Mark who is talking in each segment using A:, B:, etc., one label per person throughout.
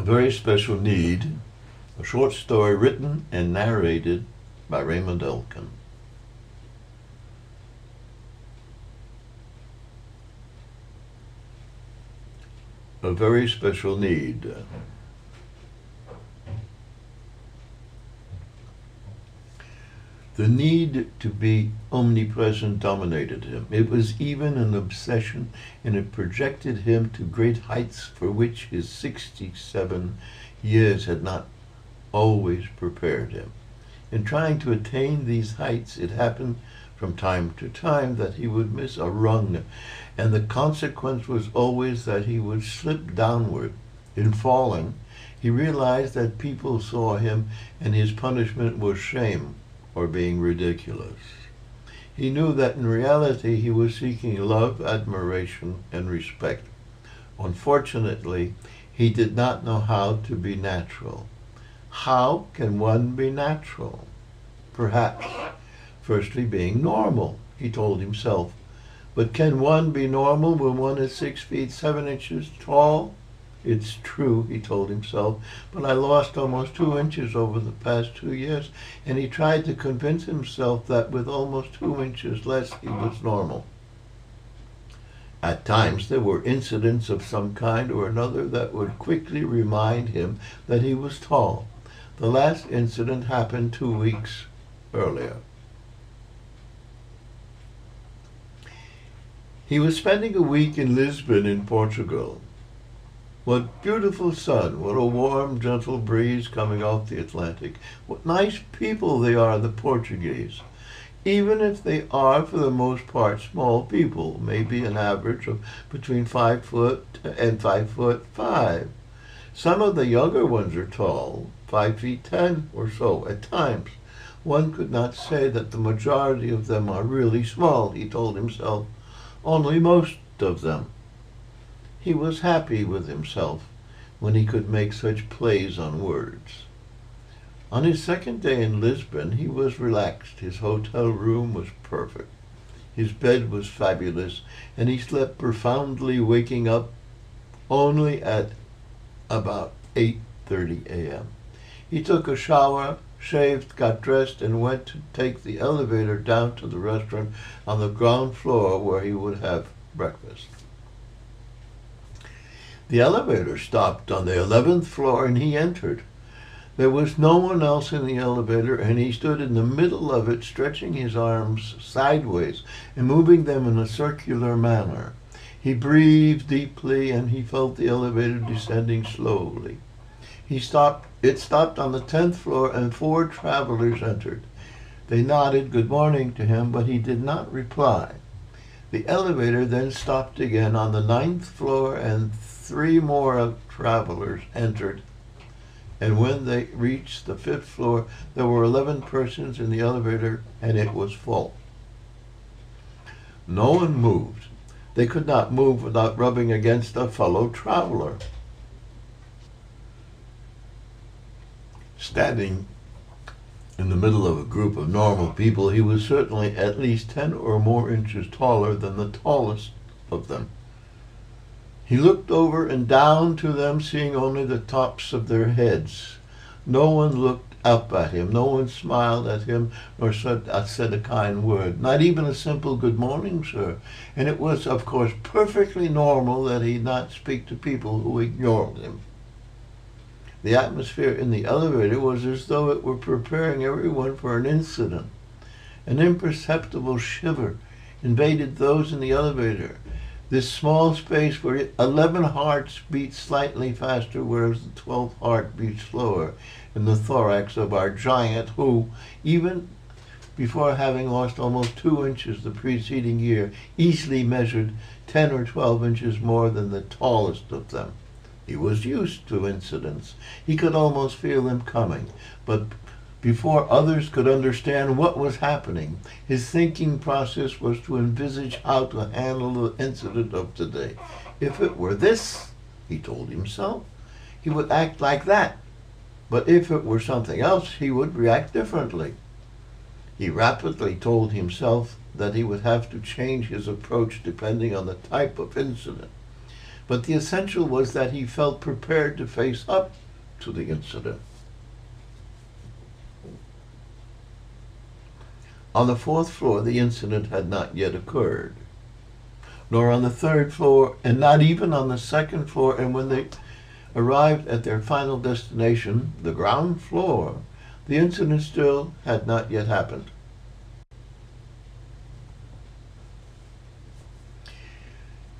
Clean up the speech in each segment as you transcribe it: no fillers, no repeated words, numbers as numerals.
A: A Very Special Need, a short story written and narrated by Raymond Elkin. A Very Special Need. The need to be omnipresent dominated him. It was even an obsession, and it projected him to great heights for which his 67 years had not always prepared him. In trying to attain these heights, it happened from time to time that he would miss a rung, and the consequence was always that he would slip downward. In falling, he realized that people saw him, and his punishment was shame, or being ridiculous. He knew that in reality he was seeking love, admiration, and respect. Unfortunately, he did not know how to be natural. How can one be natural? Perhaps, firstly, being normal, he told himself. But can one be normal when one is 6 feet 7 inches tall? It's true, he told himself, but I lost almost 2 inches over the past 2 years, and he tried to convince himself that with almost 2 inches less he was normal. At times there were incidents of some kind or another that would quickly remind him that he was tall. The last incident happened 2 weeks earlier. He was spending a week in Lisbon in Portugal. What beautiful sun, what a warm, gentle breeze coming off the Atlantic. What nice people they are, the Portuguese. Even if they are, for the most part, small people, maybe an average of between 5 foot and 5'5". Some of the younger ones are tall, 5 feet 10 or so at times. One could not say that the majority of them are really small, he told himself. Only most of them. He was happy with himself when he could make such plays on words. On his second day in Lisbon, he was relaxed. His hotel room was perfect. His bed was fabulous, and he slept profoundly, waking up only at about 8:30 a.m. He took a shower, shaved, got dressed, and went to take the elevator down to the restaurant on the ground floor where he would have breakfast. The elevator stopped on the 11th floor, and he entered. There was no one else in the elevator, and he stood in the middle of it, stretching his arms sideways and moving them in a circular manner. He breathed deeply, and he felt the elevator descending slowly. It stopped on the 10th floor, and 4 travelers entered. They nodded good morning to him, but he did not reply. The elevator then stopped again on the 9th floor, and 3 more travelers entered. And when they reached the 5th floor, there were 11 persons in the elevator, and it was full. No one moved. They could not move without rubbing against a fellow traveler. Standing in the middle of a group of normal people, he was certainly at least 10 or more inches taller than the tallest of them. He looked over and down to them, seeing only the tops of their heads. No one looked up at him. No one smiled at him nor said a kind word. Not even a simple good morning, sir. And it was, of course, perfectly normal that he not speak to people who ignored him. The atmosphere in the elevator was as though it were preparing everyone for an incident. An imperceptible shiver invaded those in the elevator. This small space where 11 hearts beat slightly faster, whereas the 12th heart beat slower in the thorax of our giant who, even before having lost almost 2 inches the preceding year, easily measured 10 or 12 inches more than the tallest of them. He was used to incidents. He could almost feel them coming, but before others could understand what was happening, his thinking process was to envisage how to handle the incident of today. If it were this, he told himself, he would act like that. But if it were something else, he would react differently. He rapidly told himself that he would have to change his approach depending on the type of incident. but the essential was that he felt prepared to face up to the incident. On the 4th floor, the incident had not yet occurred, nor on the 3rd floor, and not even on the 2nd floor. And when they arrived at their final destination, the ground floor, the incident still had not yet happened.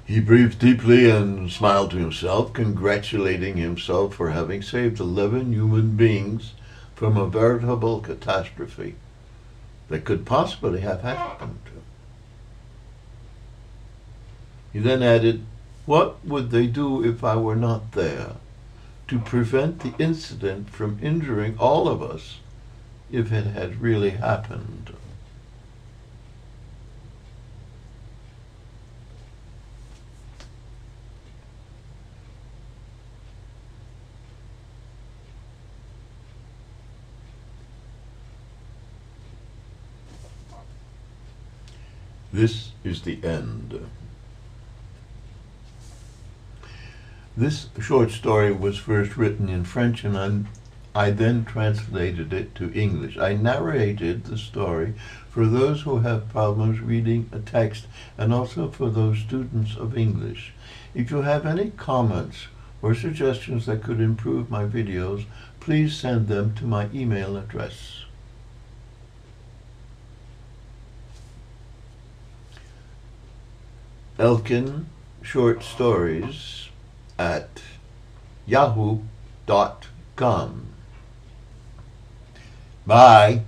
A: He breathed deeply and smiled to himself, congratulating himself for having saved 11 human beings from a veritable catastrophe that could possibly have happened. He then added, "What would they do if I were not there to prevent the incident from injuring all of us if it had really happened?" This is the end. This short story was first written in French, and I then translated it to English. I narrated the story for those who have problems reading a text, and also for those students of English. If you have any comments or suggestions that could improve my videos, please send them to my email address. Elkin Short Stories at yahoo.com. Bye.